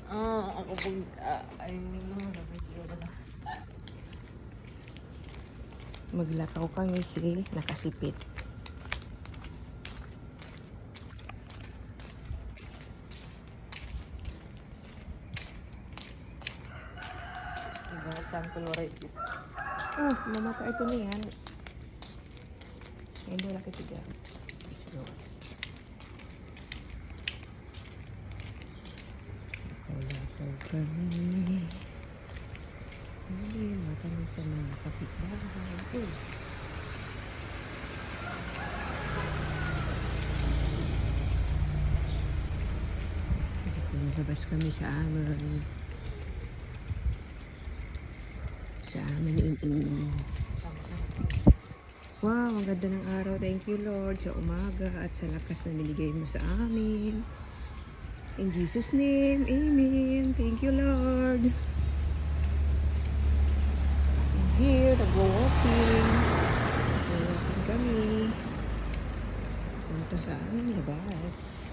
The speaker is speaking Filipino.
Ako pag, ay, video na. Maglakaw kami si nakasipit. Sample right. Oh, mamata ito niyan. Hindi wala ketiga. Sigawas. Lakaw kami. Hindi matanong sa mga kapitbahay. Labas kami sa amin. Wow, ang ganda ng araw. Thank you, Lord, sa umaga at sa lakas na binigay mo sa amin. In Jesus' name, amen. Thank you, Lord. I'm here, nag-walking. Nag-walking kami. Punta sa aming labas.